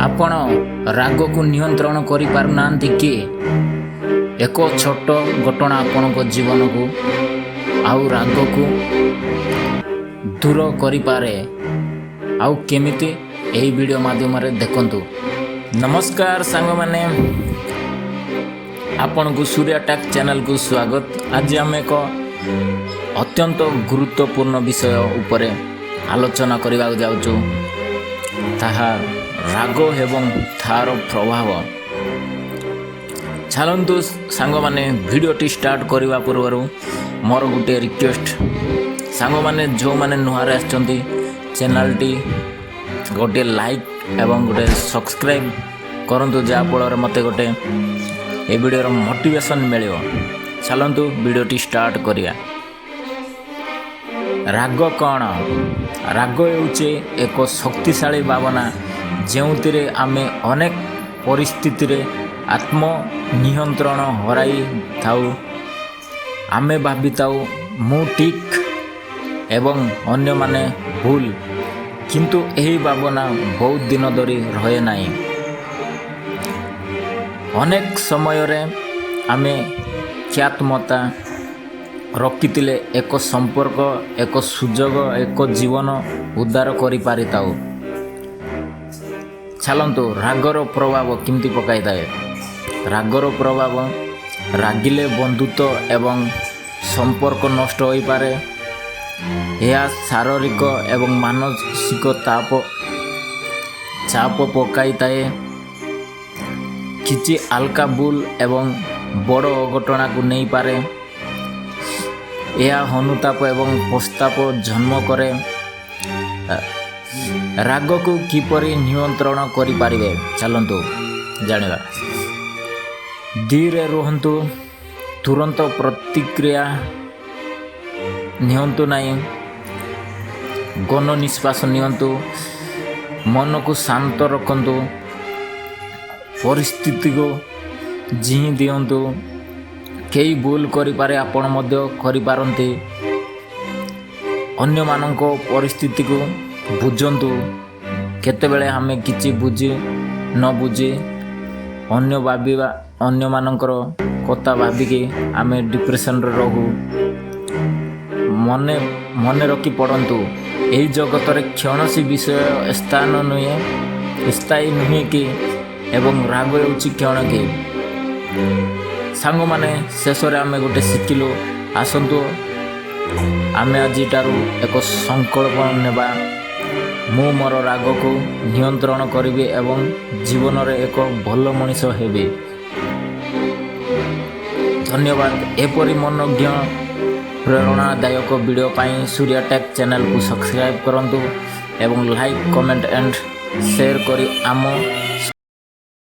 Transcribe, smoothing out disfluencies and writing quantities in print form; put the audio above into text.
ଆପଣ ରାଗକୁ ନିୟନ୍ତ୍ରଣ କରିପାରୁନାହାନ୍ତି କି? ଏକ ଛୋଟ ଘଟଣା ଆପଣଙ୍କ ଜୀବନକୁ ଆଉ ରାଗକୁ ଦୂର କରିପାରେ। ଆଉ କେମିତି, ଏହି ଭିଡ଼ିଓ ମାଧ୍ୟମରେ ଦେଖନ୍ତୁ। ନମସ୍କାର ସାଙ୍ଗମାନେ, ଆପଣଙ୍କୁ ସୂର୍ୟା ଟେକ୍ ଚ୍ୟାନେଲକୁ ସ୍ୱାଗତ। ଆଜି ଆମେ ଏକ ଅତ୍ୟନ୍ତ ଗୁରୁତ୍ୱପୂର୍ଣ୍ଣ ବିଷୟ ଉପରେ ଆଲୋଚନା କରିବାକୁ ଯାଉଛୁ, ତାହା ରାଗ ଏବଂ ତାହାର ପ୍ରଭାବ। ଚାଲନ୍ତୁ ସାଙ୍ଗମାନେ, ଭିଡ଼ିଓଟି ଷ୍ଟାର୍ଟ କରିବା ପୂର୍ବରୁ ମୋର ଗୋଟିଏ ରିକ୍ୱେଷ୍ଟ, ସାଙ୍ଗମାନେ ଯେଉଁମାନେ ନୂଆରେ ଆସିଛନ୍ତି ଚ୍ୟାନେଲଟି ଗୋଟିଏ ଲାଇକ୍ ଏବଂ ଗୋଟିଏ ସବସ୍କ୍ରାଇବ୍ କରନ୍ତୁ, ଯାହାଫଳରେ ମୋତେ ଗୋଟିଏ ଏ ଭିଡ଼ିଓର ମୋଟିଭେସନ୍ ମିଳିବ। ଚାଲନ୍ତୁ ଭିଡ଼ିଓଟି ଷ୍ଟାର୍ଟ କରିବା। ରାଗ କ'ଣ? ରାଗ ହେଉଛି ଏକ ଶକ୍ତିଶାଳୀ ଭାବନା ଯେଉଁଥିରେ ଆମେ ଅନେକ ପରିସ୍ଥିତିରେ ଆତ୍ମନିୟନ୍ତ୍ରଣ ହରାଇଥାଉ। ଆମେ ଭାବିଥାଉ ମୁଁ ଠିକ୍ ଏବଂ ଅନ୍ୟମାନେ ଭୁଲ, କିନ୍ତୁ ଏହି ଭାବନା ବହୁତ ଦିନ ଧରି ରହେ ନାହିଁ। ଅନେକ ସମୟରେ ଆମେ କ୍ଷମତା ରଖିଥିଲେ ଏକ ସମ୍ପର୍କ, ଏକ ସୁଯୋଗ, ଏକ ଜୀବନ ଉଦ୍ଧାର କରିପାରିଥାଉ। ଚାଲନ୍ତୁ, ରାଗର ପ୍ରଭାବ କେମିତି ପକାଇଥାଏ। ରାଗର ପ୍ରଭାବ, ରାଗିଲେ ବନ୍ଧୁତ୍ୱ ଏବଂ ସମ୍ପର୍କ ନଷ୍ଟ ହୋଇପାରେ। ଏହା ଶାରୀରିକ ଏବଂ ମାନସିକ ଚାପ ପକାଇଥାଏ। କିଛି ହାଲକା ଭୁଲ ଏବଂ ବଡ଼ ଅଘଟଣାକୁ ନେଇପାରେ। ଏହା ଅନୁତାପ ଏବଂ ପଶ୍ଚାତାପ ଜନ୍ମ କରେ। ରାଗକୁ କିପରି ନିୟନ୍ତ୍ରଣ କରିପାରିବେ, ଚାଲନ୍ତୁ ଜାଣିବା। ଧୀର ରୁହନ୍ତୁ, ତୁରନ୍ତ ପ୍ରତିକ୍ରିୟା ନିଅନ୍ତୁ ନାହିଁ। ଗହନ ନିଶ୍ୱାସ ନିଅନ୍ତୁ, ମନକୁ ଶାନ୍ତ ରଖନ୍ତୁ, ପରିସ୍ଥିତିକୁ ଜିଇଁ ଦିଅନ୍ତୁ। କେହି ଭୁଲ କରିପାରେ, ଆପଣ ମଧ୍ୟ କରିପାରନ୍ତି। ଅନ୍ୟମାନଙ୍କ ପରିସ୍ଥିତିକୁ ବୁଝନ୍ତୁ। କେତେବେଳେ ଆମେ କିଛି ନ ବୁଝି ଅନ୍ୟମାନଙ୍କର କଥା ଭାବିକି ଆମେ ଡିପ୍ରେସନରେ ରହୁ। ମନେ ରଖି ପଡ଼ନ୍ତୁ, ଏହି ଜଗତରେ କୌଣସି ବିଷୟ ସ୍ଥାୟୀ ନୁହେଁ କି ଏବଂ ରାଗ ହେଉଛି କ୍ଷଣ କି। ସାଙ୍ଗମାନେ, ଶେଷରେ ଆମେ ଗୋଟେ ଶିଖିଲୁ। ଆସନ୍ତୁ ଆମେ ଆଜିଠାରୁ ଏକ ସଂକଳ୍ପ ନେବା। ମୁଁ ମୋର ରାଗକୁ ନିୟନ୍ତ୍ରଣ କରିବି ଏବଂ ଜୀବନରେ ଏକ ଭଲ ମଣିଷ ହେବି। ଧନ୍ୟବାଦ। ଏପରି ମନୋଜ୍ଞ ପ୍ରେରଣାଦାୟକ ଭିଡ଼ିଓ ପାଇଁ ସୂର୍ୟା ଟେକ୍ ଚ୍ୟାନେଲକୁ ସବସ୍କ୍ରାଇବ୍ କରନ୍ତୁ ଏବଂ ଲାଇକ୍, କମେଣ୍ଟ ଏଣ୍ଡ ସେୟାର କରି ଆମ